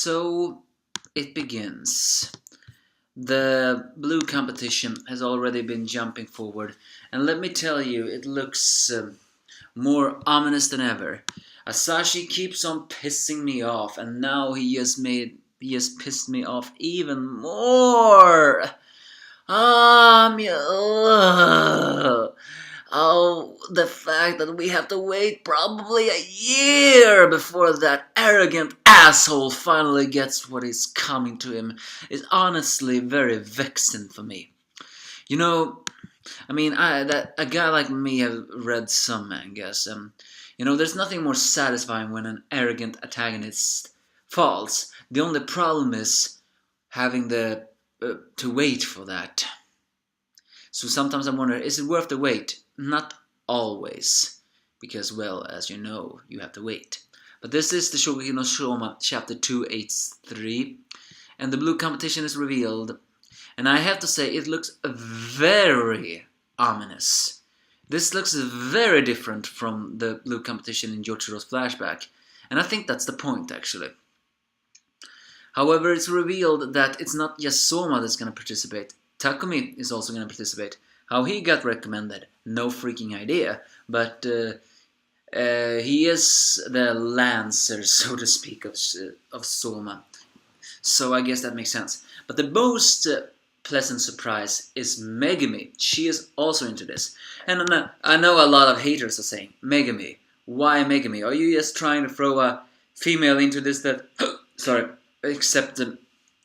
So it begins. The blue competition has already been jumping forward, and let me tell you, it looks more ominous than ever. Asashi keeps on pissing me off, and now he has pissed me off even more. Oh, the fact that we have to wait probably a year before that arrogant asshole finally gets what is coming to him is honestly very vexing for me. You know, a guy like me has read some mangas. There's nothing more satisfying when an arrogant antagonist falls. The only problem is having to wait for that. So sometimes I wonder, is it worth the wait? Not always, because, well, as you know, you have to wait. But this is the Shokugeki no Soma, chapter 283, and the blue competition is revealed. And I have to say, it looks very ominous. This looks very different from the blue competition in Jochiro's flashback, and I think that's the point, actually. However, it's revealed that it's not just Soma that's going to participate. Takumi is also going to participate. How he got recommended, no freaking idea, but he is the Lancer, so to speak, of Soma. So I guess that makes sense. But the most pleasant surprise is Megumi. She is also into this. And I know a lot of haters are saying, Megumi, why Megumi? Are you just trying to throw a female into this that... sorry, except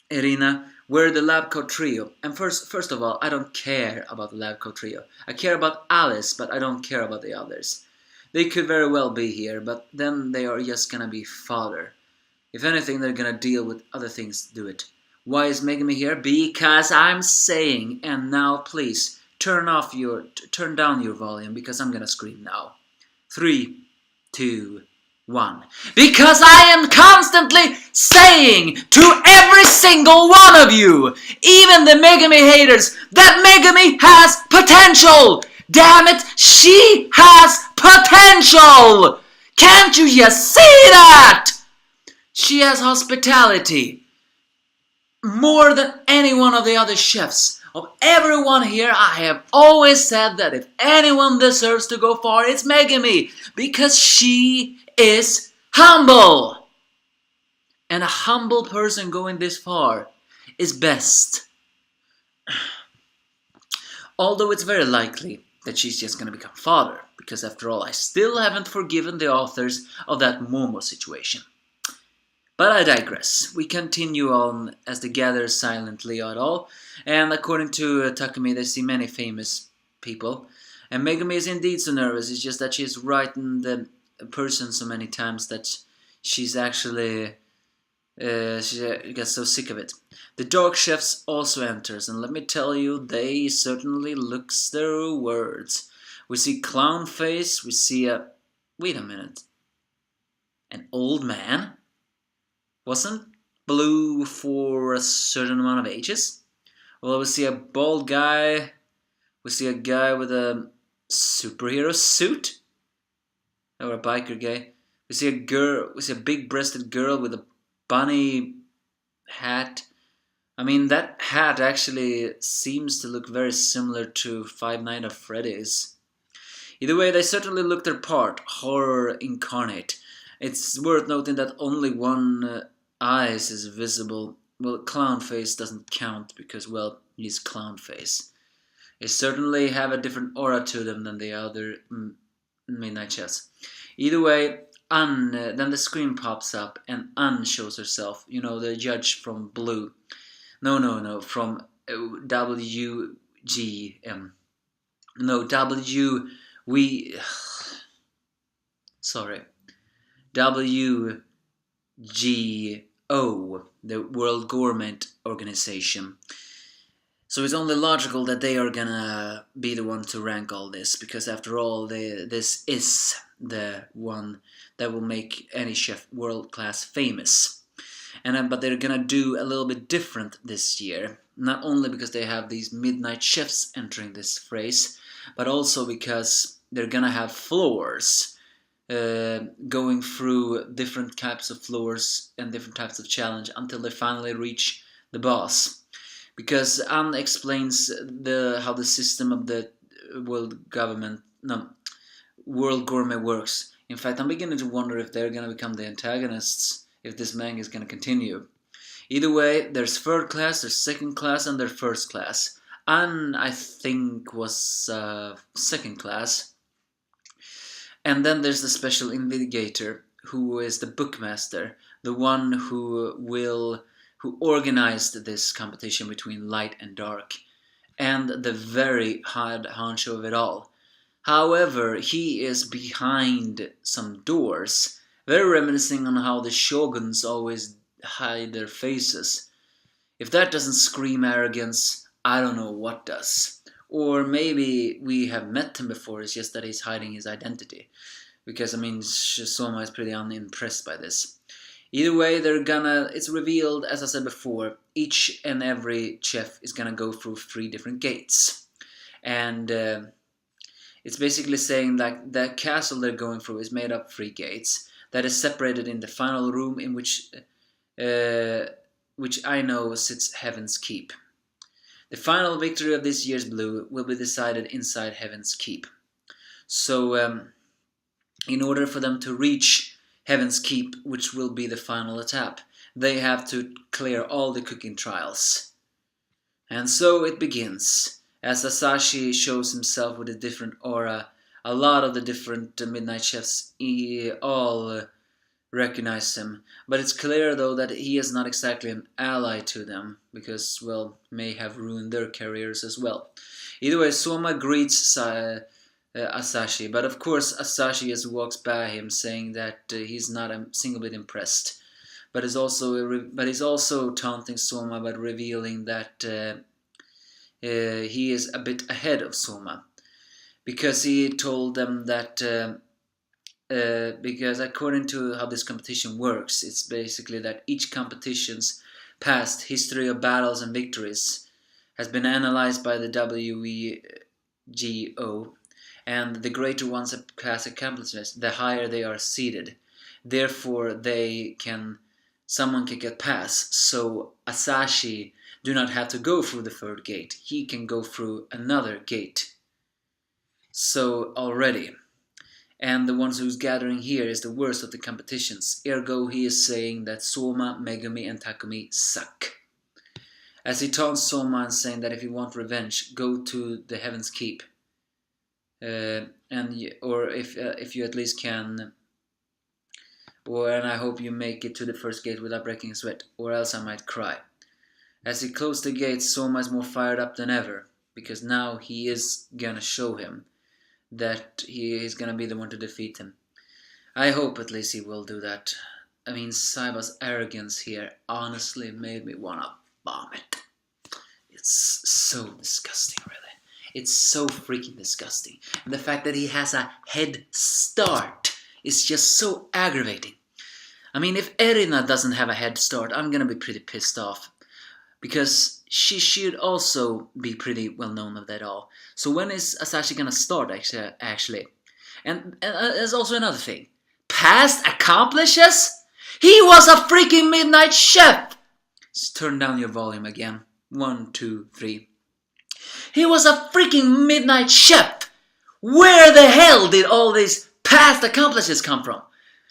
Irina... We're the Lab Coat Trio, and first of all, I don't care about the Lab Coat Trio. I care about Alice, but I don't care about the others. They could very well be here, but then they are just gonna be fodder. If anything, they're gonna deal with other things to do it. Why is Megumi here? Because I'm saying, and now please, turn down your volume, because I'm gonna scream now. 3, 2, 1. Because I am constantly saying to every single one of you, even the Megumi haters, that Megumi has potential! Damn it, she has potential! Can't you just see that? She has hospitality. More than any one of the other chefs. Of everyone here, I have always said that if anyone deserves to go far, it's Megumi. Because she is humble. And a humble person going this far is best. Although it's very likely that she's just going to become father. Because after all, I still haven't forgiven the authors of that Momo situation. But I digress. We continue on as they gather silently at all. And according to Takumi, they see many famous people. And Megumi is indeed so nervous. It's just that she's writing the person so many times that she's actually... she gets so sick of it. The Dark Chefs also enters. And let me tell you, they certainly looks their words. We see Clown Face. We see a... Wait a minute. An old man? Wasn't blue for a certain amount of ages? Well, we see a bald guy. We see a guy with a superhero suit. Or a biker guy. We see a girl. We see a big-breasted girl with a bunny hat. I mean, that hat actually seems to look very similar to Five Nights at Freddy's. Either way, they certainly look their part. Horror incarnate. It's worth noting that only one eyes is visible. Well, Clown Face doesn't count because, well, he's Clown Face. They certainly have a different aura to them than the other Midnight Chefs. Either way, then the screen pops up and shows herself. You know, the judge from Blue. No, from WGM. No, sorry. WGO, the World Gourmet Organization. So it's only logical that they are gonna be the one to rank all this, because after all, this is the one that will make any chef world-class famous. But they're gonna do a little bit different this year, not only because they have these Midnight Chefs entering this phrase, but also because they're gonna have floors. going through different types of floors and different types of challenge until they finally reach the boss. Because Anne explains how the system of the world gourmet works. In fact, I'm beginning to wonder if they're going to become the antagonists if this manga is going to continue. Either way, there's third class, there's second class, and there's first class. Anne, I think, was second class. And then there's the special investigator, who is the bookmaster, the one who organized this competition between light and dark, and the very hard honcho of it all. However, he is behind some doors, very reminiscing on how the shoguns always hide their faces. If that doesn't scream arrogance, I don't know what does. Or maybe we have met him before, it's just that he's hiding his identity. Because, I mean, Soma is pretty unimpressed by this. Either way, it's revealed, as I said before, each and every chef is gonna go through 3 different gates. And it's basically saying that the castle they're going through is made up of 3 gates that is separated in the final room in which I know sits Heaven's Keep. The final victory of this year's Blue will be decided inside Heaven's Keep. So, in order for them to reach Heaven's Keep, which will be the final etap, they have to clear all the cooking trials. And so it begins. As Asashi shows himself with a different aura, a lot of the different midnight chefs all recognize him. But it's clear though that he is not exactly an ally to them, because, well, may have ruined their careers as well. Either way, Soma greets Asashi, but of course Asashi just walks by him saying that he's not a single bit impressed. But he's also taunting Soma by revealing that he is a bit ahead of Soma. Because he told them that because according to how this competition works, it's basically that each competition's past history of battles and victories has been analyzed by the WEGO, and the greater ones have past accomplishments, the higher they are seated. Therefore, someone can get past. So Asashi do not have to go through the 3rd gate. He can go through another gate. So already. And the ones who's gathering here is the worst of the competitions. Ergo, he is saying that Soma, Megumi, and Takumi suck. As he taunts Soma and saying that if you want revenge, go to the Heaven's Keep. Or if you at least can, and I hope you make it to the 1st gate without breaking a sweat, or else I might cry. As he closed the gates, Soma is more fired up than ever, because now he is gonna show him that he is gonna be the one to defeat him. I hope at least he will do that. I mean, Saiba's arrogance here honestly made me wanna vomit. It's so disgusting, really. It's so freaking disgusting. And the fact that he has a head start is just so aggravating. I mean, if Erina doesn't have a head start, I'm gonna be pretty pissed off. Because she should also be pretty well known of that all. So when is Asashi gonna start, actually? And there's also another thing. Past accomplishes? He was a freaking midnight chef! Just turn down your volume again. 1, 2, 3. He was a freaking midnight chef! Where the hell did all these past accomplishes come from?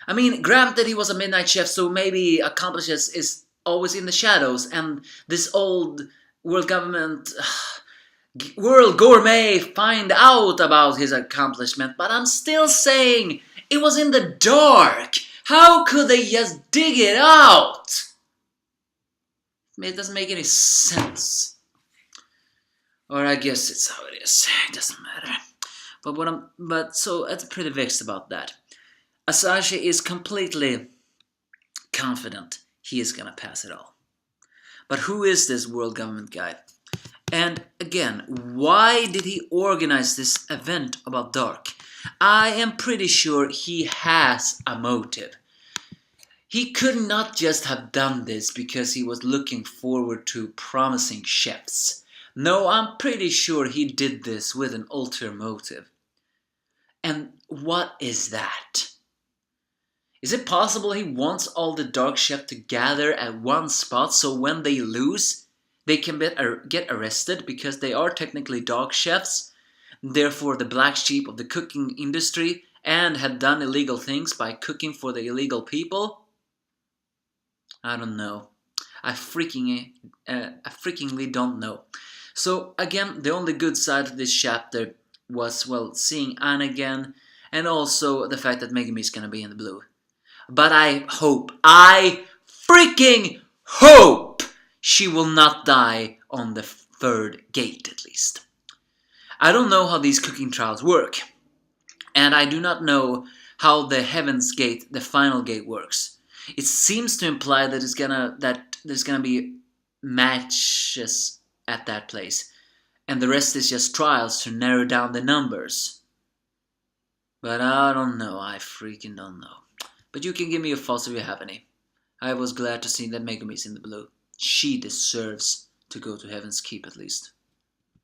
I mean, granted he was a midnight chef, so maybe accomplishes is always in the shadows, and this old world gourmet find out about his accomplishment, but I'm still saying it was in the dark. How could they just dig it out? It doesn't make any sense. Or I guess it's how it is. It doesn't matter. So I'm pretty vexed about that. Asashi is completely confident he is gonna pass it all. But who is this world government guy? And again, why did he organize this event about dark? I am pretty sure he has a motive. He could not just have done this because he was looking forward to promising chefs. No, I'm pretty sure he did this with an ulterior motive. And what is that? Is it possible he wants all the dark chefs to gather at one spot so when they lose, they can get arrested because they are technically dark chefs, therefore the black sheep of the cooking industry, and had done illegal things by cooking for the illegal people? I don't know. I freakingly don't know. So again, the only good side of this chapter was, well, seeing Anne again, and also the fact that Megumi is gonna be in the blue. But I freaking hope she will not die on the third gate at least. I don't know how these cooking trials work, and I do not know how the Heaven's Gate, the final gate, works. It seems to imply that there's gonna be matches at that place, and the rest is just trials to narrow down the numbers. But I don't know, I freaking don't know. But you can give me a false if you have any. I was glad to see that Megumi's in the blue. She deserves to go to Heaven's Keep at least.